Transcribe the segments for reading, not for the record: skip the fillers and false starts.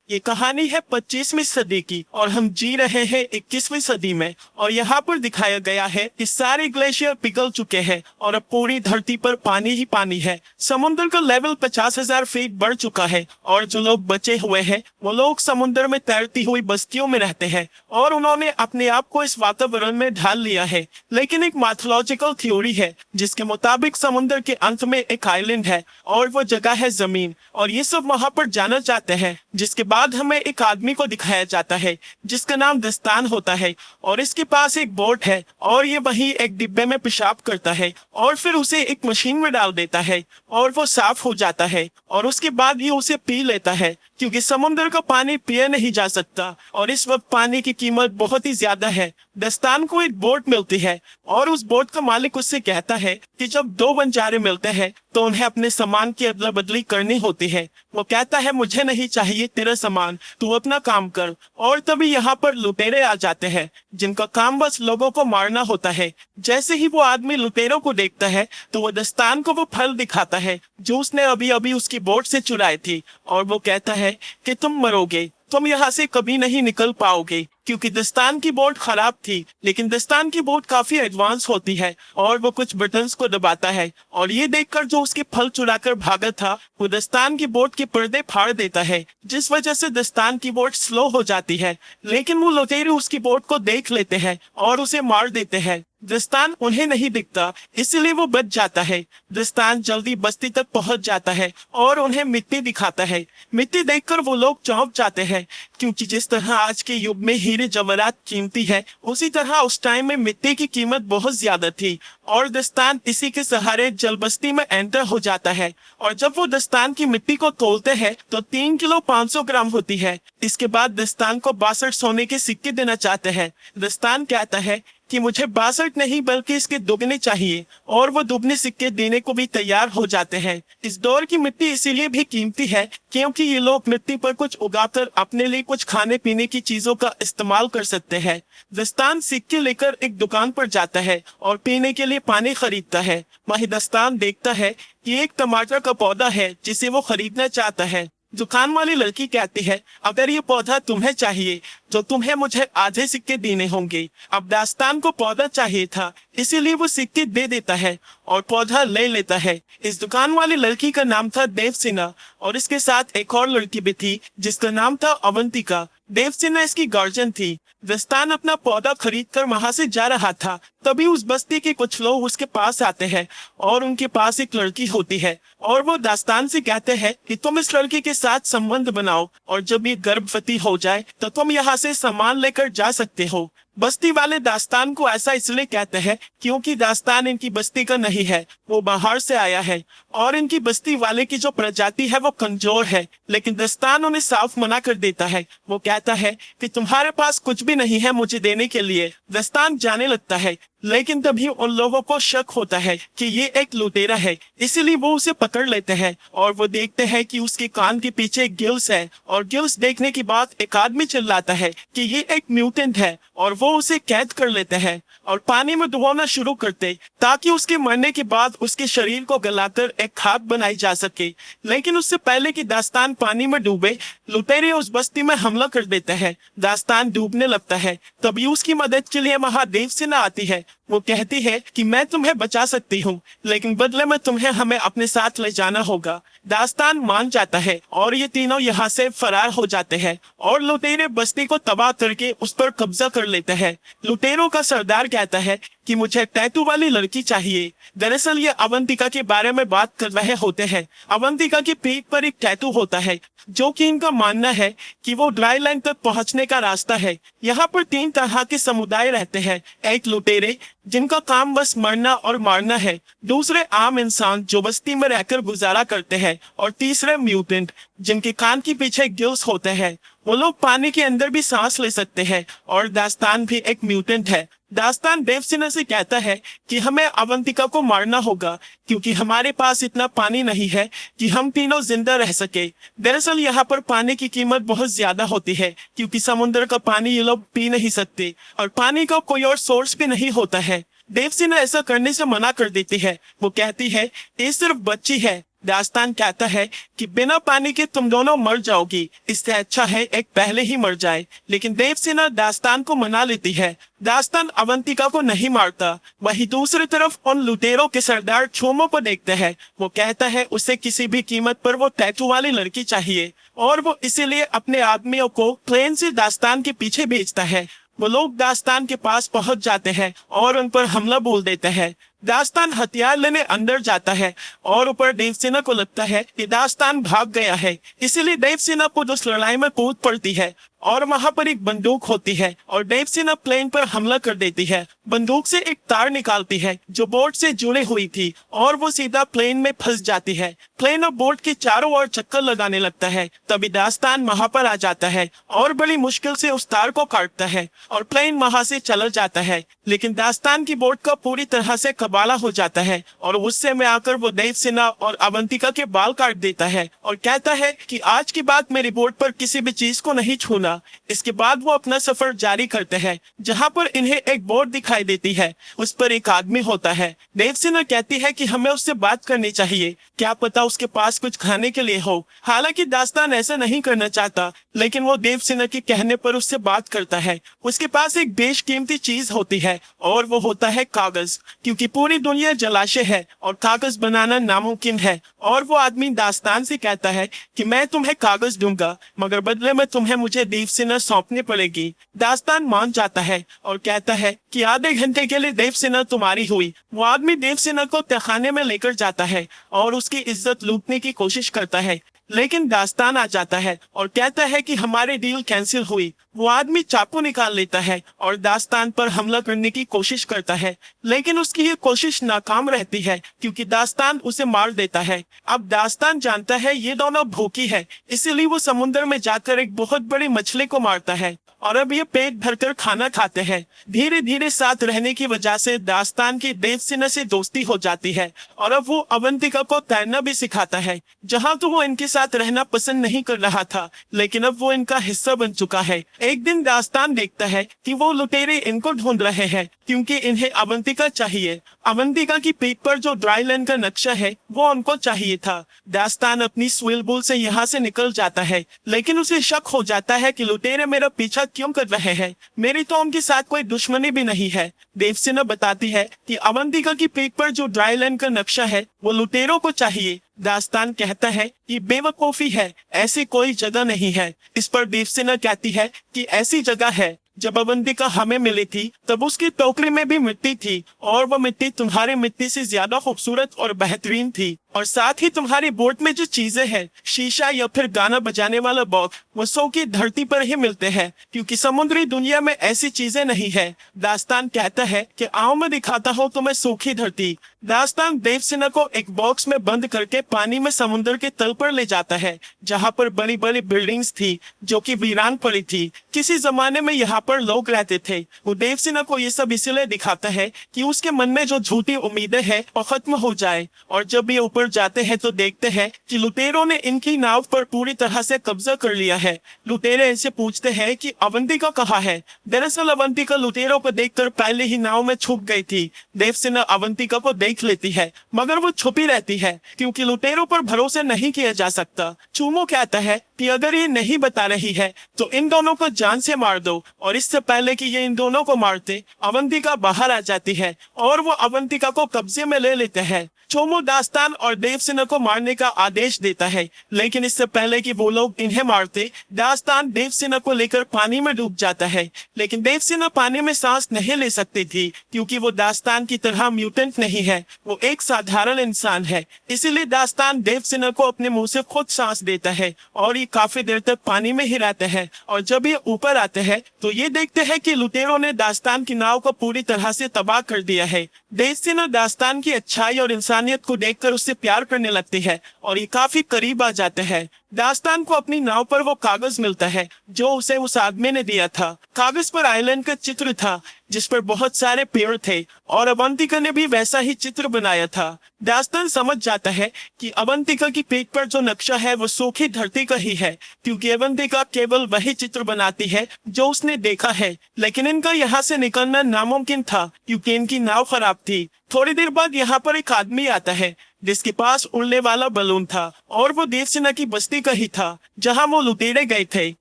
ये कहानी है 25वीं सदी की और हम जी रहे हैं 21वीं सदी में। और यहाँ पर दिखाया गया है कि सारे ग्लेशियर पिघल चुके हैं और अब पूरी धरती पर पानी ही पानी है। समुद्र का लेवल 50,000 फीट बढ़ चुका है और जो लोग बचे हुए हैं वो लोग समुद्र में तैरती हुई बस्तियों में रहते हैं और उन्होंने अपने आप को इस वातावरण में ढाल लिया है। लेकिन एक मैथोलॉजिकल थ्योरी है जिसके मुताबिक समुद्र के अंत में एक आइलैंड है और वो जगह है जमीन, और ये सब वहां पर जाना चाहते हैं। जिसके बाद हमें एक आदमी को दिखाया जाता है जिसका नाम दस्तान होता है और इसके पास एक बोट है और ये वही एक डिब्बे में पेशाब करता है और फिर उसे एक मशीन में डाल देता है और वो साफ हो जाता है और उसके बाद ये उसे पी लेता है क्योंकि समुद्र का पानी पिया नहीं जा सकता और इस वक्त पानी की कीमत बहुत ही ज्यादा है। दस्तान को एक बोट मिलती है और उस बोट का मालिक उससे कहता है कि जब दो बंजारे मिलते हैं तो उन्हें अपने सामान की अदला बदली करनी होती है। वो कहता है मुझे नहीं चाहिए तेरा सामान, तू अपना काम कर। और तभी यहाँ पर लुटेरे आ जाते हैं जिनका काम बस लोगों को मारना होता है। जैसे ही वो आदमी लुटेरों को देखता है तो वो दस्तान को वो फल दिखाता है जो उसने अभी अभी उसकी बोट से चुराई थी और वो कहता है कि तुम मरोगे, तुम यहाँ से कभी नहीं निकल पाओगे। क्योंकि दस्तान की बोट खराब थी, लेकिन दस्तान की बोट काफी एडवांस होती है और वो कुछ बटन्स को दबाता है और ये देखकर जो उसके फल चुराकर भागा था वो दस्तान की बोट के पर्दे फाड़ देता है, जिस वजह से दस्तान की बोट स्लो हो जाती है। लेकिन वो लुटेरे उसकी बोट को देख लेते हैं और उसे मार देते हैं। दस्तान उन्हें नहीं दिखता इसलिए वो बच जाता है। दस्तान जल्दी बस्ती तक पहुंच जाता है और उन्हें मिट्टी दिखाता है। मिट्टी देखकर वो लोग चौंक जाते हैं क्योंकि जिस तरह आज के युग में हीरे जवाहरात कीमती है उसी तरह उस टाइम में मिट्टी की कीमत बहुत ज्यादा थी। और दस्तान इसी के सहारे जल बस्ती में एंटर हो जाता है और जब वो दस्तान की मिट्टी को तोलते हैं तो 3 किलो 500 ग्राम होती है। इसके बाद दस्तान को 62 सोने के सिक्के देना चाहते हैं। दस्तान कहता है कि मुझे 62 नहीं बल्कि इसके दुगने चाहिए और वो दुगने सिक्के देने को भी तैयार हो जाते हैं। इस दौर की मिट्टी इसीलिए भी कीमती है क्योंकि ये लोग मिट्टी पर कुछ उगाकर अपने लिए कुछ खाने पीने की चीजों का इस्तेमाल कर सकते हैं। दस्तान सिक्के लेकर एक दुकान पर जाता है और पीने के लिए पानी खरीदता है। वहीं दस्तान देखता है कि एक टमाटर का पौधा है जिसे वो खरीदना चाहता है। दुकान वाली लड़की कहती है अगर ये पौधा तुम्हें चाहिए तो तुम्हें मुझे आधे सिक्के देने होंगे। अब दास्तान को पौधा चाहिए था इसीलिए वो सिक्के दे देता है और पौधा ले लेता है। इस दुकान वाली लड़की का नाम था देवसेना और इसके साथ एक और लड़की भी थी जिसका नाम था अवंतिका। देवसेना इसकी गार्जियन थी। दस्तान अपना पौधा खरीद कर वहां से जा रहा था, तभी उस बस्ती के कुछ लोग उसके पास आते हैं और उनके पास एक लड़की होती है और वो दास्तान से कहते हैं कि तुम इस लड़की के साथ संबंध बनाओ और जब ये गर्भवती हो जाए तो तुम यहाँ से सामान लेकर जा सकते हो। बस्ती वाले दास्तान को ऐसा इसलिए कहते हैं क्योंकि दास्तान इनकी बस्ती का नहीं है, वो बाहर से आया है और इनकी बस्ती वाले की जो प्रजाति है वो कमजोर है। लेकिन दास्तान उन्हें साफ मना कर देता है। वो कहता है कि तुम्हारे पास कुछ भी नहीं है मुझे देने के लिए। दास्तान जाने लगता है लेकिन तभी उन लोगों को शक होता है कि ये एक लुटेरा है, इसीलिए वो उसे पकड़ लेते हैं और वो देखते हैं कि उसके कान के पीछे गिल्स है और गिल्स देखने के बाद एक आदमी चिल्लाता है कि ये एक म्यूटेंट है और वो उसे कैद कर लेते हैं और पानी में डुबोना शुरू करते ताकि उसके मरने के बाद उसके शरीर को गलाकर एक खाद बनाई जा सके। लेकिन उससे पहले कि दास्तान पानी में डूबे लुटेरे उस बस्ती में हमला कर देते हैं। दास्तान डूबने लगता है, तभी उसकी मदद के लिए महादेव सेना आती है। वो कहती है कि मैं तुम्हें बचा सकती हूँ लेकिन बदले में तुम्हें हमें अपने साथ ले जाना होगा। दास्तान मान जाता है और ये तीनों यहाँ से फरार हो जाते हैं और लुटेरे बस्ती को तबाह करके उस पर कब्जा कर लेते हैं। लुटेरों का सरदार कहता है कि मुझे टैटू वाली लड़की चाहिए। दरअसल ये अवंतिका के बारे में बात कर रहे होते हैं। अवंतिका की पीठ पर एक टैटू होता है जो कि इनका मानना है कि वो ड्राई लैंड तक पहुंचने का रास्ता है। यहाँ पर 3 तरह के समुदाय रहते हैं। एक लुटेरे जिनका काम बस मरना और मारना है, दूसरे आम इंसान जो बस्ती में रहकर गुजारा करते हैं और तीसरे म्यूटेंट जिनके कान के पीछे गिल्स होते हैं। वो लोग पानी के अंदर भी सांस ले सकते हैं और दास्तान भी एक म्यूटेंट है। दास्तान देवसेना से कहता है कि हमें अवंतिका को मारना होगा क्योंकि हमारे पास इतना पानी नहीं है कि हम तीनों जिंदा रह सके। दरअसल यहाँ पर पानी की कीमत बहुत ज्यादा होती है क्योंकि समुद्र का पानी ये लोग पी नहीं सकते और पानी का कोई और सोर्स भी नहीं होता है। देवसेना ऐसा करने से मना कर देती है। वो कहती है ये सिर्फ बच्ची है, दास्तान कहता है कि बिना पानी के तुम दोनों मर जाओगी, इससे अच्छा है एक पहले ही मर जाए। लेकिन देवसेना दास्तान को मना लेती है। दास्तान अवंतिका को नहीं मारता। वही दूसरी तरफ उन लुटेरों के सरदार छोमो को देखते हैं। वो कहता है उसे किसी भी कीमत पर वो टैटू वाली लड़की चाहिए और वो इसीलिए अपने आदमियों को प्लेन से दास्तान के पीछे भेजता है। वो लोग दास्तान के पास पहुंच जाते हैं और उन पर हमला बोल देते हैं। दास्तान हथियार लेने अंदर जाता है और ऊपर देवसेना को लगता है कि दास्तान भाग गया है, इसीलिए देवसेना को उस लड़ाई में कूद पड़ती है और वहां पर एक बंदूक होती है और देवसेना प्लेन पर हमला कर देती है। बंदूक से एक तार निकालती है जो बोट से जुड़ी हुई थी और वो सीधा प्लेन में फंस जाती है। प्लेन और बोट के चारों ओर चक्कर लगाने लगता है। तभी दास्तान वहां पर आ जाता है और बड़ी मुश्किल से उस तार को काटता है और प्लेन वहां से चला जाता है। लेकिन दास्तान की बोट का पूरी तरह से कबाला हो जाता है और गुस्से में आकर वो देवसेना और अवंतिका के बाल काट देता है और कहता है कि आज की बात मेरी बोट पर किसी भी चीज को नहीं छूना। इसके बाद वो अपना सफर जारी करते हैं जहां पर इन्हें एक बोट दिखाई देती है। उस पर एक आदमी होता है। देवसेना कहती है कि हमें उससे बात करनी चाहिए, क्या पता उसके पास कुछ खाने के लिए हो। हालांकि दास्तान ऐसा नहीं करना चाहता, लेकिन वो देवसेना के कहने पर उससे बात करता है। उसके पास एक बेशकीमती चीज होती है और वो होता है कागज, क्योंकि पूरी दुनिया जलाशय है और कागज बनाना नामुमकिन है। और वो आदमी दास्तान से कहता है कि मैं तुम्हें कागज दूंगा, मगर बदले में तुम्हें मुझे देवसेना सौंपनी पड़ेगी। दास्तान मान जाता है और कहता है कि आधे घंटे के लिए देवसेना तुम्हारी हुई। वो आदमी देवसेना को तहखाने में लेकर जाता है और उसकी इज्जत लूटने की कोशिश करता है, लेकिन दास्तान आ जाता है और कहता है कि हमारी डील कैंसिल हुई। वो आदमी चाकू निकाल लेता है और दास्तान पर हमला करने की कोशिश करता है, लेकिन उसकी ये कोशिश नाकाम रहती है क्योंकि दास्तान उसे मार देता है। अब दास्तान जानता है ये दोनों भूखी है, इसीलिए वो समुद्र में जाकर एक बहुत बड़ी मछली को मारता है और अब ये पेट भरकर खाना खाते हैं। धीरे धीरे साथ रहने की वजह से दास्तान की देवसेना से दोस्ती हो जाती है और अब वो अवंतिका को तैरना भी सिखाता है। जहाँ तो वो इनके साथ रहना पसंद नहीं कर रहा था, लेकिन अब वो इनका हिस्सा बन चुका है। एक दिन दास्तान देखता है कि वो लुटेरे इनको ढूंढ रहे हैं क्योंकि इन्हें अवंतिका चाहिए। अवंतिका की पीठ पर जो ड्राई लैंड का नक्शा है वो उनको चाहिए था। दास्तान अपनी स्विल बुल से यहाँ से निकल जाता है, लेकिन उसे शक हो जाता है कि लुटेरे मेरा पीछा क्यों कर रहे हैं, मेरी तो उनके साथ कोई दुश्मनी भी नहीं है। देवसेना बताती है कि अवंतिका की पीठ पर जो ड्राई लैंड का नक्शा है वो लुटेरों को चाहिए। दास्तान कहता है कि बेवकूफी है, ऐसी कोई जगह नहीं है। इस पर देवसेना कहती है कि ऐसी जगह है। जब अवंतिका हमें मिली थी तब उसकी टोकरी में भी मिट्टी थी और वो मिट्टी तुम्हारी मिट्टी से ज्यादा खूबसूरत और बेहतरीन थी। और साथ ही तुम्हारी बोट में जो चीजें हैं, शीशा या फिर गाना बजाने वाला बॉक्स, वो सो की धरती पर ही मिलते हैं क्योंकि समुद्री दुनिया में ऐसी चीजें नहीं है। दास्तान कहता है कि आओ मैं दिखाता हूँ तुम्हें सूखी धरती। दास्तान देवसेना को एक बॉक्स में बंद करके पानी में समुद्र के तल पर ले जाता है जहाँ पर बड़ी बड़ी बिल्डिंग्स थी जो कि वीरान पड़ी थी। किसी जमाने में यहाँ पर लोग रहते थे। वो देवसेना को ये सब इसलिए दिखाता है कि उसके मन में जो झूठी उम्मीदें हैं वो खत्म हो जाए। और जब ये ऊपर जाते हैं तो देखते हैं कि लुटेरों ने इनकी नाव पर पूरी तरह से कब्जा कर लिया है। लुटेरे इनसे पूछते हैं कि अवंतिका कहाँ है। दरअसल अवंतिका लुटेरों को देखकर पहले ही नाव में छुप गई थी। देवसेना अवंतिका को देख लेती है, मगर वो छुपी रहती है क्योंकि लुटेरों पर भरोसा नहीं किया जा सकता। चूमो कहता है कि अगर ये नहीं बता रही है तो इन दोनों को जान से मार दो। और इससे पहले कि ये इन दोनों को मारते, अवंतिका बाहर आ जाती है और वो अवंतिका को कब्जे में ले लेते हैं। चोमो दास्तान और देवसेना को मारने का आदेश देता है, लेकिन इससे पहले कि वो लोग इन्हें मारते, दास्तान देवसेना को लेकर पानी में डूब जाता है। लेकिन देवसेना पानी में सांस नहीं ले सकती थी क्योंकि वो दास्तान की तरह म्यूटेंट नहीं है, वो एक साधारण इंसान है। इसीलिए दास्तान देवसेना को अपने मुंह से खुद सांस देता है और ये काफी देर तक पानी में ही रहते हैं। और जब ये ऊपर आते हैं तो ये देखते हैं कि लुटेरों ने दास्तान की नाव को पूरी तरह से तबाह कर दिया है। देवसेना दास्तान की अच्छाई और इंसानियत को देखकर उससे प्यार करने लगती है और ये काफी करीब आ जाते हैं। दास्तान को अपनी नाव पर वो कागज मिलता है जो उसे उस आदमी ने दिया था। कागज पर आइलैंड का चित्र था जिस पर बहुत सारे पेड़ थे और अवंतिका ने भी वैसा ही चित्र बनाया था। दास्तान समझ जाता है कि अवंतिका की पीठ पर जो नक्शा है वो सूखी धरती का ही है क्योंकि अवंतिका केवल वही चित्र बनाती है जो उसने देखा है। लेकिन इनका यहाँ से निकलना नामुमकिन था क्योंकि इनकी नाव खराब थी। थोड़ी देर बाद यहाँ पर एक आदमी आता है जिसके पास उड़ने वाला बलून था और वो देवसेना की बस्ती का ही था जहाँ वो लुटेरे गए थे।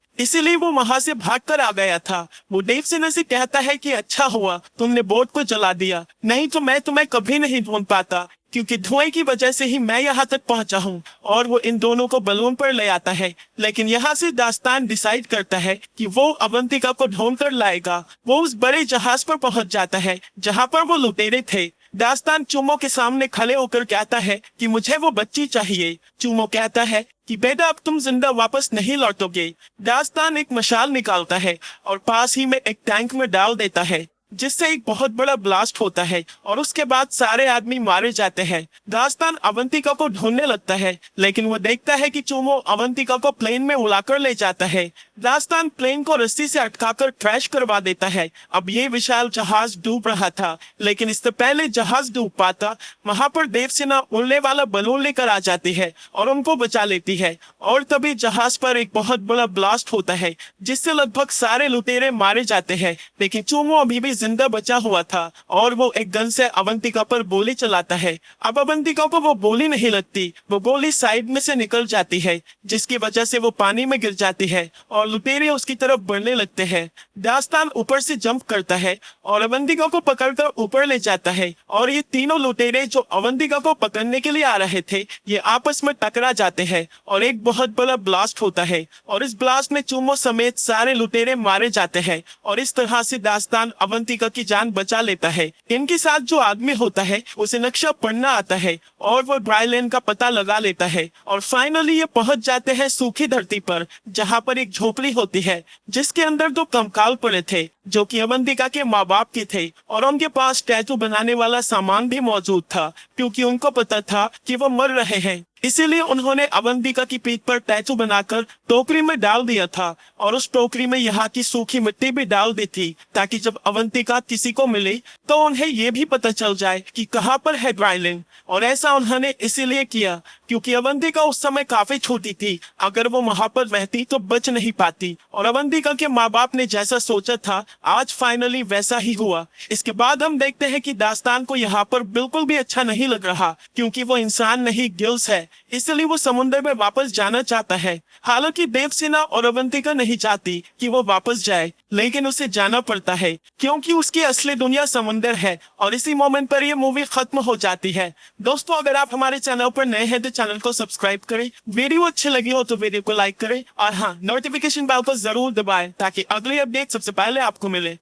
इसीलिए वो वहां से भागकर आ गया था। वो देवसेना से कहता है कि अच्छा हुआ तुमने बोट को जला दिया, नहीं तो मैं तुम्हें कभी नहीं ढूंढ पाता, क्योंकि धुएं की वजह से ही मैं यहाँ तक पहुंचा हूँ। और वो इन दोनों को बलून पर ले आता है, लेकिन यहाँ से दास्तान डिसाइड करता है कि वो अवंतिका को ढूंढ कर लाएगा। वो उस बड़े जहाज पर पहुंच जाता है जहाँ पर वो लुटेरे थे। दास्तान चूमो के सामने खड़े होकर कहता है कि मुझे वो बच्ची चाहिए। चूमो कहता है कि बेटा अब तुम जिंदा वापस नहीं लौटोगे। दास्तान एक मशाल निकालता है और पास ही में एक टैंक में डाल देता है, जिससे एक बहुत बड़ा ब्लास्ट होता है और उसके बाद सारे आदमी मारे जाते हैं। दास्तान अवंतिका को ढूंढने लगता है, लेकिन वो देखता है कि चूमो अवंतिका को प्लेन में उड़ाकर ले जाता है। दास्तान प्लेन को रस्सी से अटकाकर क्रैश करवा देता है। अब ये विशाल जहाज डूब रहा था, लेकिन इससे पहले जहाज डूब पाता वहां पर देवसेना उड़ने वाला बलून लेकर आ जाती है और उनको बचा लेती है। और तभी जहाज पर एक बहुत बड़ा ब्लास्ट होता है, जिससे लगभग सारे लुटेरे मारे जाते हैं। लेकिन चूमो अभी भी जिंदा बचा हुआ था और वो एक गन से अवंतिका पर गोली चलाता है। अब अवंतिका को वो गोली नहीं लगती, वो गोली साइड में से निकल जाती है, जिसकी वजह से वो पानी में गिर जाती है और लुटेरे उसकी तरफ बढ़ने लगते हैं। दास्तान ऊपर से जंप करता है और अवंतिका को पकड़कर ऊपर ले जाता है और ये तीनों लुटेरे जो अवंतिका को पकड़ने के लिए आ रहे थे, ये आपस में टकरा जाते हैं और एक बहुत बड़ा ब्लास्ट होता है और इस ब्लास्ट में चूमो समेत सारे लुटेरे मारे जाते हैं और इस तरह से दास्तान अवंतिका की जान बचा लेता है। इनके साथ जो आदमी होता है उसे नक्शा पढ़ना आता है और वो ड्राईलैंड का पता लगा लेता है और फाइनली ये पहुंच जाते हैं सूखी धरती पर, जहां पर एक झोपड़ी होती है जिसके अंदर दो कंकाल पड़े थे जो कि अवंतिका के माँ बाप के थे और उनके पास टैटू बनाने वाला सामान भी मौजूद था, क्योंकि उनको पता था कि वो मर रहे हैं। इसीलिए उन्होंने अवंतिका की पीठ पर टैटू बनाकर टोकरी में डाल दिया था और उस टोकरी में यहाँ की सूखी मिट्टी भी डाल दी थी, ताकि जब अवंतिका किसी को मिले तो उन्हें ये भी पता चल जाए कि कहाँ पर है ड्राईलैंड। और ऐसा उन्होंने इसीलिए किया क्योंकि अवंतिका उस समय काफी छोटी थी, अगर वो वहां पर रहती तो बच नहीं पाती। और अवंतिका के माँ बाप ने जैसा सोचा था आज फाइनली वैसा ही हुआ। इसके बाद हम देखते हैं कि दास्तान को यहाँ पर बिल्कुल भी अच्छा नहीं लग रहा, क्योंकि वो इंसान नहीं गिल्स है, इसलिए वो समुद्र में वापस जाना चाहता है। हालांकि देवसेना और अवंतिका नहीं चाहती कि वो वापस जाए, लेकिन उसे जाना पड़ता है क्योंकि उसकी असली दुनिया समुद्र है। और इसी मोमेंट पर ये मूवी खत्म हो जाती है। दोस्तों, अगर आप हमारे चैनल पर नए हैं तो चैनल को सब्सक्राइब करें, वीडियो अच्छी लगी हो तो वीडियो को लाइक करें और हाँ, नोटिफिकेशन बेल को जरूर दबाएं ताकि अगली अपडेट सबसे पहले आपको मिले।